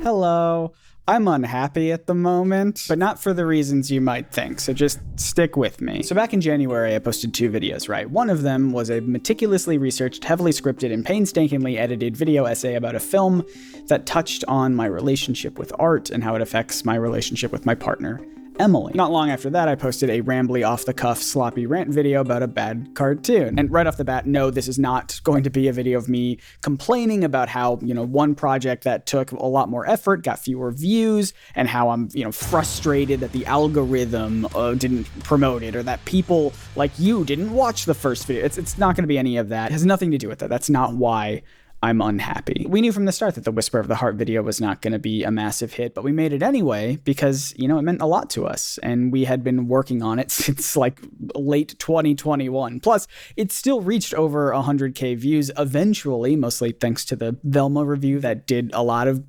Hello. I'm unhappy at the moment, but not for the reasons you might think, so just stick with me. So back in January, I posted 2 videos, right? One of them was a meticulously researched, heavily scripted, and painstakingly edited video essay about a film that touched on my relationship with art and how it affects my relationship with my partner, Emily. Not long after that, I posted a rambly, off-the-cuff, sloppy rant video about a bad cartoon. And right off the bat, no, this is not going to be a video of me complaining about how, one project that took a lot more effort got fewer views, and how I'm, frustrated that the algorithm didn't promote it, or that people like you didn't watch the first video. It's not going to be any of that. It has nothing to do with that. That's not why I'm unhappy. We knew from the start that the Whisper of the Heart video was not going to be a massive hit, but we made it anyway because, it meant a lot to us, and we had been working on it since like late 2021. Plus, it still reached over 100K views eventually, mostly thanks to the Velma review that did a lot of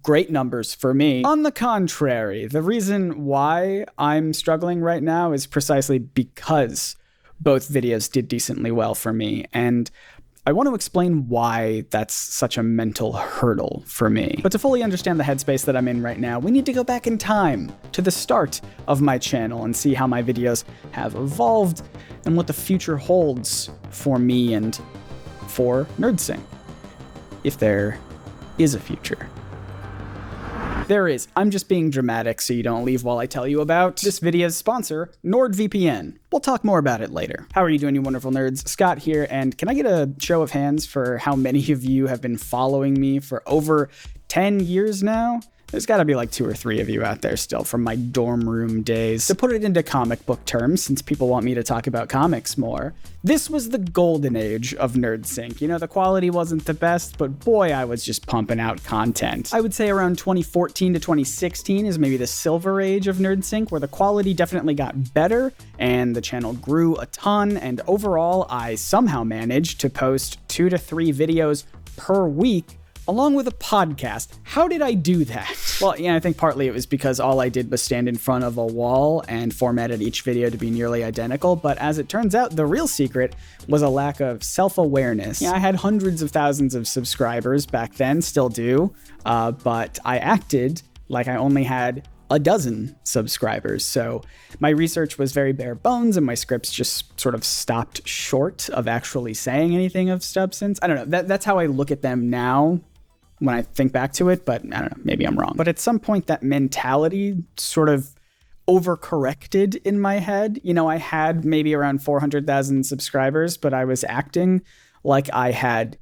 great numbers for me. On the contrary, the reason why I'm struggling right now is precisely because both videos did decently well for me, and I want to explain why that's such a mental hurdle for me. But to fully understand the headspace that I'm in right now, we need to go back in time to the start of my channel and see how my videos have evolved and what the future holds for me and for NerdSync. If there is a future. There is. I'm just being dramatic so you don't leave while I tell you about this video's sponsor, NordVPN. We'll talk more about it later. How are you doing, you wonderful nerds? Scott here, and can I get a show of hands for how many of you have been following me for over 10 years now? There's gotta be like 2 or 3 of you out there still from my dorm room days. To put it into comic book terms, since people want me to talk about comics more, this was the golden age of NerdSync. The quality wasn't the best, but boy, I was just pumping out content. I would say around 2014 to 2016 is maybe the silver age of NerdSync, where the quality definitely got better, and the channel grew a ton, and overall, I somehow managed to post 2 to 3 videos per week, along with a podcast. How did I do that? Well, I think partly it was because all I did was stand in front of a wall and formatted each video to be nearly identical, but as it turns out, the real secret was a lack of self-awareness. I had hundreds of thousands of subscribers back then, still do, but I acted like I only had a dozen subscribers. So my research was very bare bones, and my scripts just sort of stopped short of actually saying anything of substance. I don't know. That's how I look at them now when I think back to it, but I don't know, maybe I'm wrong. But at some point, that mentality sort of overcorrected in my head. I had maybe around 400,000 subscribers, but I was acting like I had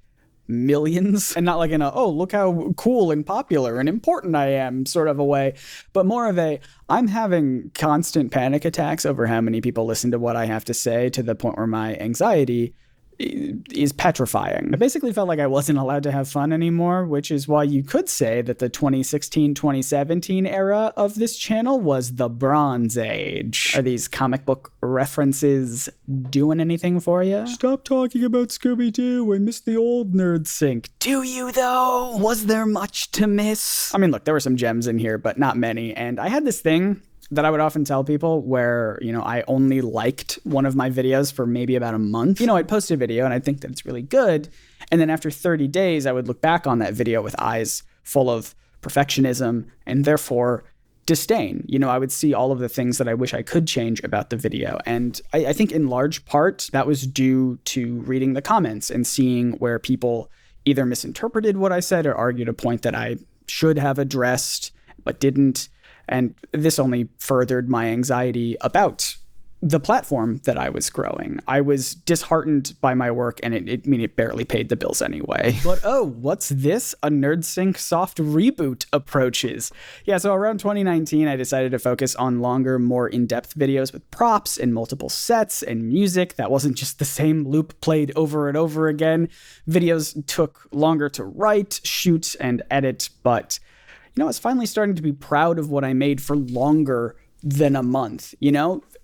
millions, and not like in a, oh, look how cool and popular and important I am sort of a way, but more of a, I'm having constant panic attacks over how many people listen to what I have to say, to the point where my anxiety is petrifying. I basically felt like I wasn't allowed to have fun anymore, which is why you could say that the 2016-2017 era of this channel was the Bronze Age. Are these comic book references doing anything for you? Stop talking about Scooby-Doo. I miss the old NerdSync. Do you, though? Was there much to miss? I mean, look, there were some gems in here, but not many. And I had this thing that I would often tell people where, I only liked one of my videos for maybe about a month. I'd post a video and I'd think that it's really good. And then after 30 days, I would look back on that video with eyes full of perfectionism and therefore disdain. I would see all of the things that I wish I could change about the video. And I think in large part that was due to reading the comments and seeing where people either misinterpreted what I said or argued a point that I should have addressed but didn't. And this only furthered my anxiety about the platform that I was growing. I was disheartened by my work, and it barely paid the bills anyway. But oh, what's this? A NerdSync soft reboot approaches. Yeah, so around 2019, I decided to focus on longer, more in-depth videos with props and multiple sets and music that wasn't just the same loop played over and over again. Videos took longer to write, shoot, and edit, but I was finally starting to be proud of what I made for longer than a month.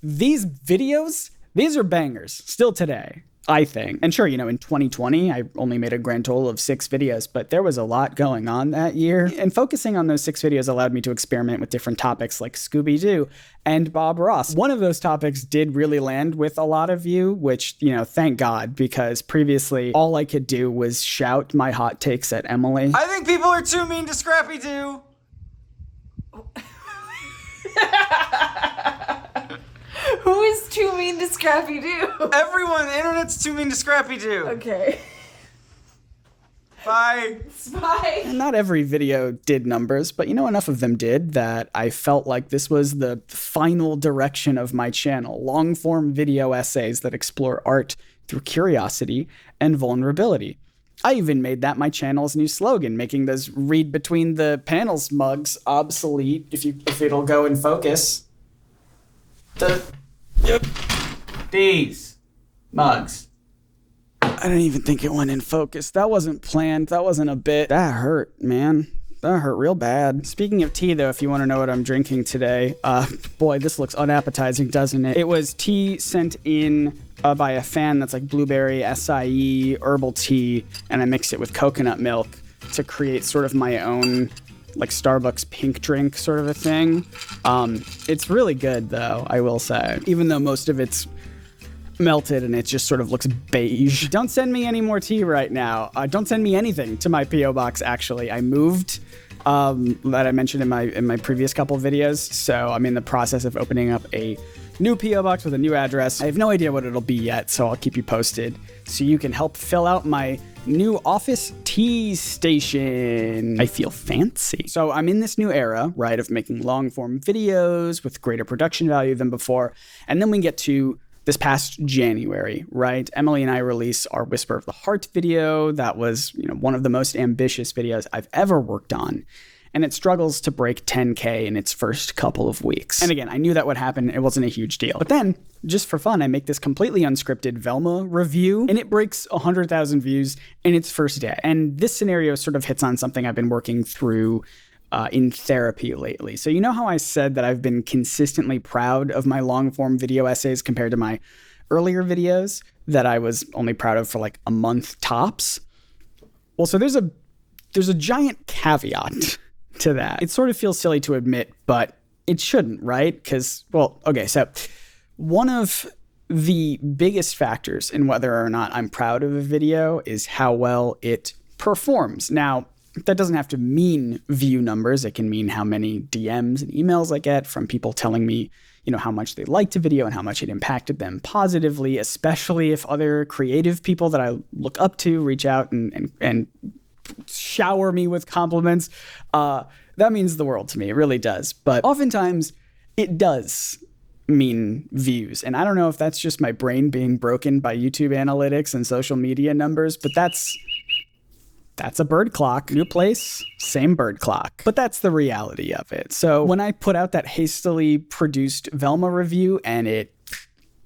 These videos, these are bangers still today. I think. And sure, in 2020, I only made a grand total of 6 videos, but there was a lot going on that year. And focusing on those 6 videos allowed me to experiment with different topics like Scooby-Doo and Bob Ross. One of those topics did really land with a lot of you, which, thank God, because previously all I could do was shout my hot takes at Emily. I think people are too mean to Scrappy-Doo. Who is too mean to Scrappy Doo? Everyone, the internet's too mean to Scrappy Doo. Okay. Bye. Bye. And not every video did numbers, but enough of them did that I felt like this was the final direction of my channel. Long-form video essays that explore art through curiosity and vulnerability. I even made that my channel's new slogan, making those read between the panels mugs obsolete if it'll go in focus. These mugs. I don't even think it went in focus. That wasn't planned. That wasn't a bit. That hurt, man. That hurt real bad. Speaking of tea, though, if you want to know what I'm drinking today, boy, this looks unappetizing, doesn't it? It was tea sent in by a fan that's like blueberry, acai, herbal tea, and I mixed it with coconut milk to create sort of my own like Starbucks pink drink sort of a thing. It's really good, though, I will say, even though most of it's melted and it just sort of looks beige. Don't send me any more tea right now. Don't send me anything to my P.O. box, actually. I moved, that I mentioned in my previous couple videos, so I'm in the process of opening up a new P.O. box with a new address. I have no idea what it'll be yet, so I'll keep you posted so you can help fill out my new office tea station. I feel fancy. So I'm in this new era, right, of making long-form videos with greater production value than before, and then we get to this past January, right? Emily and I released our Whisper of the Heart video. That was, one of the most ambitious videos I've ever worked on. And it struggles to break 10K in its first couple of weeks. And again, I knew that would happen. It wasn't a huge deal. But then, just for fun, I make this completely unscripted Velma review, and it breaks 100,000 views in its first day. And this scenario sort of hits on something I've been working through in therapy lately. So how I said that I've been consistently proud of my long-form video essays compared to my earlier videos that I was only proud of for like a month tops? Well, so there's a giant caveat to that. It sort of feels silly to admit, but it shouldn't, right? Because, so one of the biggest factors in whether or not I'm proud of a video is how well it performs. Now, that doesn't have to mean view numbers. It can mean how many DMs and emails I get from people telling me, how much they liked a video and how much it impacted them positively, especially if other creative people that I look up to reach out and shower me with compliments. That means the world to me. It really does. But oftentimes it does mean views. And I don't know if that's just my brain being broken by YouTube analytics and social media numbers, but that's a bird clock. New place, same bird clock. But that's the reality of it. So when I put out that hastily produced Velma review and it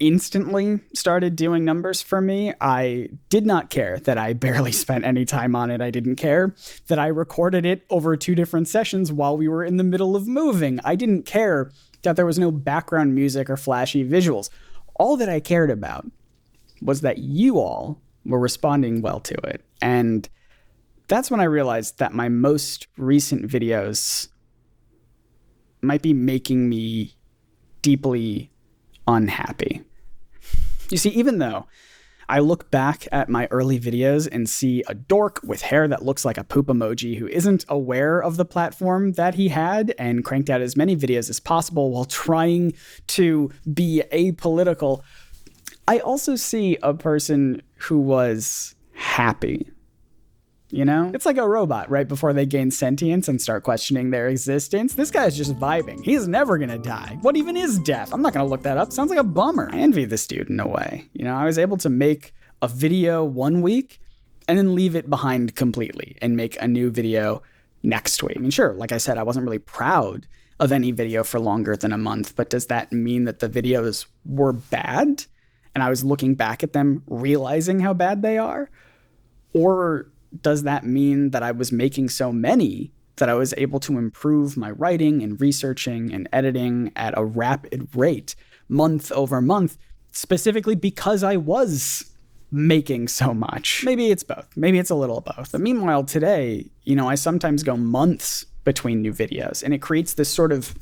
instantly started doing numbers for me, I did not care that I barely spent any time on it. I didn't care that I recorded it over 2 different sessions while we were in the middle of moving. I didn't care that there was no background music or flashy visuals. All that I cared about was that you all were responding well to it. And that's when I realized that my most recent videos might be making me deeply unhappy. You see, even though I look back at my early videos and see a dork with hair that looks like a poop emoji who isn't aware of the platform that he had and cranked out as many videos as possible while trying to be apolitical, I also see a person who was happy. It's like a robot right before they gain sentience and start questioning their existence. This guy's just vibing. He's never gonna die. What even is death? I'm not gonna look that up. Sounds like a bummer. I envy this dude in a way. I was able to make a video one week and then leave it behind completely and make a new video next week. I mean, sure, like I said, I wasn't really proud of any video for longer than a month, but does that mean that the videos were bad? And I was looking back at them, realizing how bad they are? Or does that mean that I was making so many that I was able to improve my writing and researching and editing at a rapid rate, month over month, specifically because I was making so much? Maybe it's both. Maybe it's a little of both. But meanwhile, today, I sometimes go months between new videos, and it creates this sort of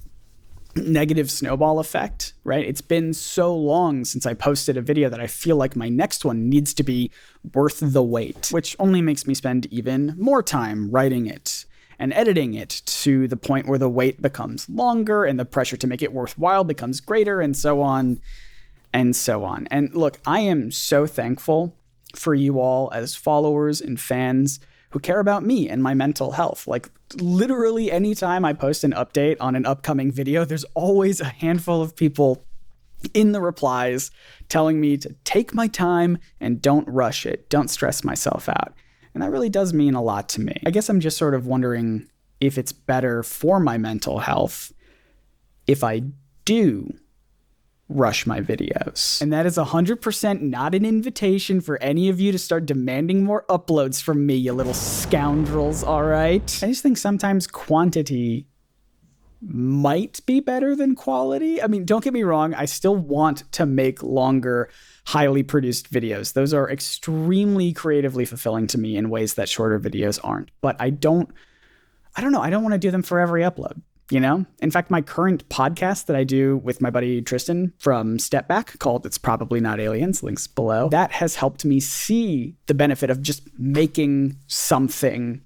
negative snowball effect, right? It's been so long since I posted a video that I feel like my next one needs to be worth the wait, which only makes me spend even more time writing it and editing it to the point where the wait becomes longer and the pressure to make it worthwhile becomes greater, and so on and so on. And look, I am so thankful for you all as followers and fans who care about me and my mental health. Like, literally anytime I post an update on an upcoming video, there's always a handful of people in the replies telling me to take my time and don't rush it, don't stress myself out. And that really does mean a lot to me. I guess I'm just sort of wondering if it's better for my mental health if I do rush my videos. And that is 100% not an invitation for any of you to start demanding more uploads from me, you little scoundrels, all right? I just think sometimes quantity might be better than quality. I mean, don't get me wrong, I still want to make longer, highly produced videos. Those are extremely creatively fulfilling to me in ways that shorter videos aren't. But I don't know, I don't want to do them for every upload. You know, in fact, my current podcast that I do with my buddy Tristan from Step Back called It's Probably Not Aliens, links below, that has helped me see the benefit of just making something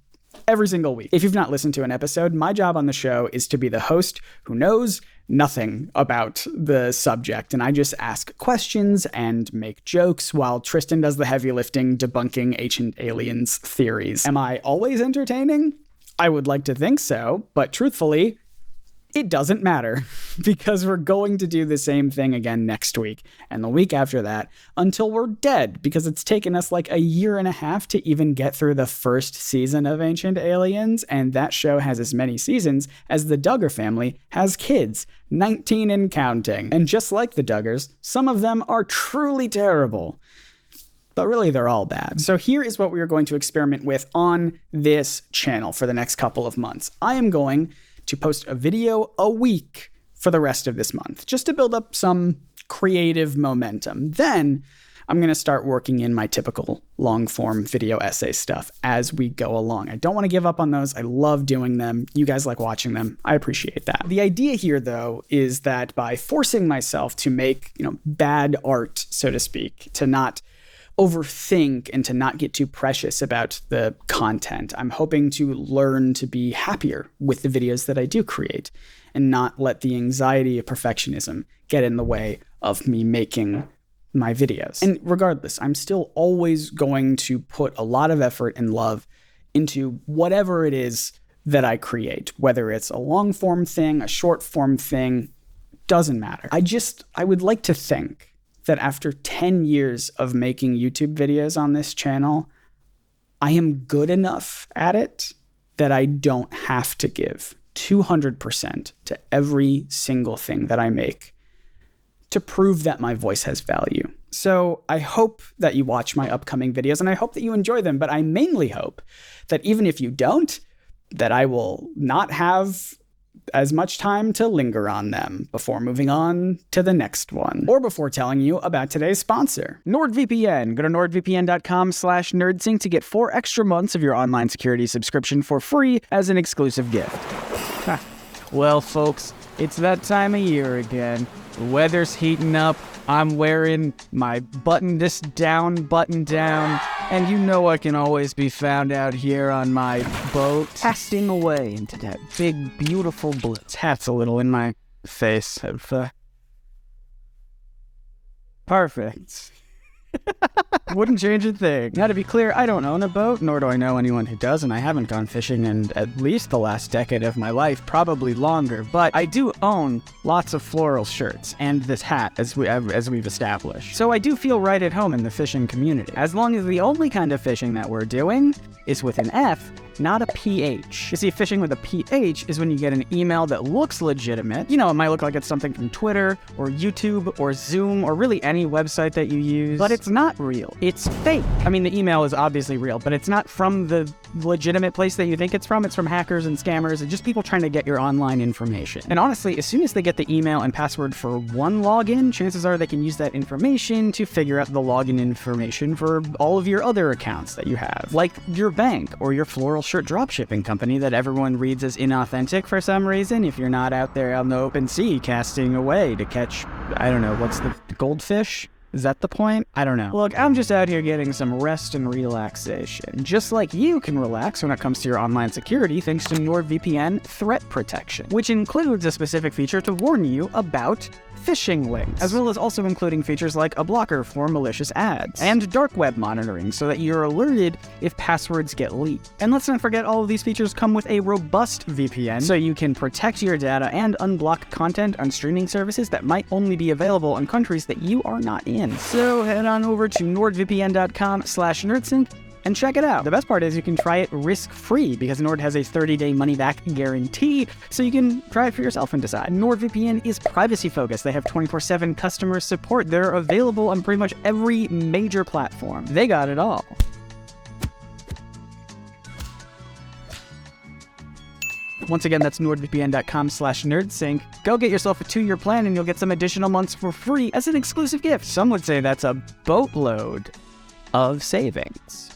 every single week. If you've not listened to an episode, my job on the show is to be the host who knows nothing about the subject. And I just ask questions and make jokes while Tristan does the heavy lifting debunking ancient aliens theories. Am I always entertaining? I would like to think so, but truthfully, it doesn't matter because we're going to do the same thing again next week and the week after that until we're dead, because it's taken us like a year and a half to even get through the first season of Ancient Aliens, and that show has as many seasons as the Duggar family has kids, 19 and counting. And just like the Duggars, some of them are truly terrible. But really, they're all bad. So here is what we are going to experiment with on this channel for the next couple of months. I am going to post a video a week for the rest of this month, just to build up some creative momentum. Then I'm going to start working in my typical long-form video essay stuff as we go along. I don't want to give up on those. I love doing them. You guys like watching them. I appreciate that. The idea here, though, is that by forcing myself to make, bad art, so to speak, to not overthink and to not get too precious about the content, I'm hoping to learn to be happier with the videos that I do create and not let the anxiety of perfectionism get in the way of me making my videos. And regardless, I'm still always going to put a lot of effort and love into whatever it is that I create, whether it's a long form thing, a short form thing, doesn't matter. I would like to think that after 10 years of making YouTube videos on this channel, I am good enough at it that I don't have to give 200% to every single thing that I make to prove that my voice has value. So I hope that you watch my upcoming videos and I hope that you enjoy them, but I mainly hope that even if you don't, that I will not have as much time to linger on them before moving on to the next one, or before telling you about today's sponsor, NordVPN. Go to nordvpn.com/nerdsync to get 4 extra months of your online security subscription for free as an exclusive gift. Well, folks, it's that time of year again. The weather's heating up. I'm wearing my button down, and you know I can always be found out here on my boat, casting away into that big, beautiful blue. This hat's a little in my face. Perfect. Wouldn't change a thing. Now, to be clear, I don't own a boat, nor do I know anyone who does, and I haven't gone fishing in at least the last decade of my life, probably longer, but I do own lots of floral shirts, and this hat, as we've established. So I do feel right at home in the fishing community, as long as the only kind of fishing that we're doing is with an F, not a PH. You see, fishing with a PH is when you get an email that looks legitimate. It might look like it's something from Twitter or YouTube or Zoom or really any website that you use, but it's not real. It's fake. I mean, the email is obviously real, but it's not from the legitimate place that you think it's from. It's from hackers and scammers and just people trying to get your online information. And honestly, as soon as they get the email and password for one login, chances are they can use that information to figure out the login information for all of your other accounts that you have, like your bank or your floral shirt dropshipping company that everyone reads as inauthentic for some reason if you're not out there on the open sea casting away to catch, I don't know, what's the goldfish? Is that the point? I don't know. Look, I'm just out here getting some rest and relaxation. Just like you can relax when it comes to your online security thanks to NordVPN Threat Protection, which includes a specific feature to warn you about phishing links, as well as also including features like a blocker for malicious ads, and dark web monitoring so that you're alerted if passwords get leaked. And let's not forget all of these features come with a robust VPN, so you can protect your data and unblock content on streaming services that might only be available in countries that you are not in. So head on over to nordvpn.com/nerdsync and check it out. The best part is you can try it risk-free because Nord has a 30-day money-back guarantee, so you can try it for yourself and decide. NordVPN is privacy-focused. They have 24/7 customer support. They're available on pretty much every major platform. They got it all. Once again, that's nordvpn.com/nerdsync. Go get yourself a 2-year plan and you'll get some additional months for free as an exclusive gift. Some would say that's a boatload of savings.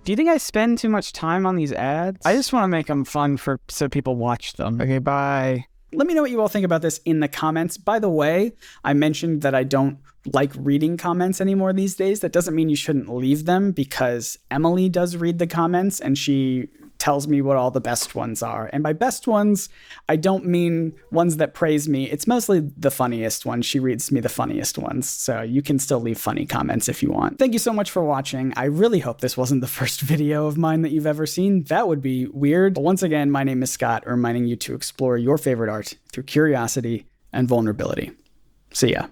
Do you think I spend too much time on these ads? I just want to make them fun so people watch them. Okay, bye. Let me know what you all think about this in the comments. By the way, I mentioned that I don't like reading comments anymore these days. That doesn't mean you shouldn't leave them, because Emily does read the comments and she tells me what all the best ones are. And by best ones, I don't mean ones that praise me. It's mostly the funniest ones. She reads me the funniest ones. So you can still leave funny comments if you want. Thank you so much for watching. I really hope this wasn't the first video of mine that you've ever seen. That would be weird. But once again, my name is Scott, reminding you to explore your favorite art through curiosity and vulnerability. See ya.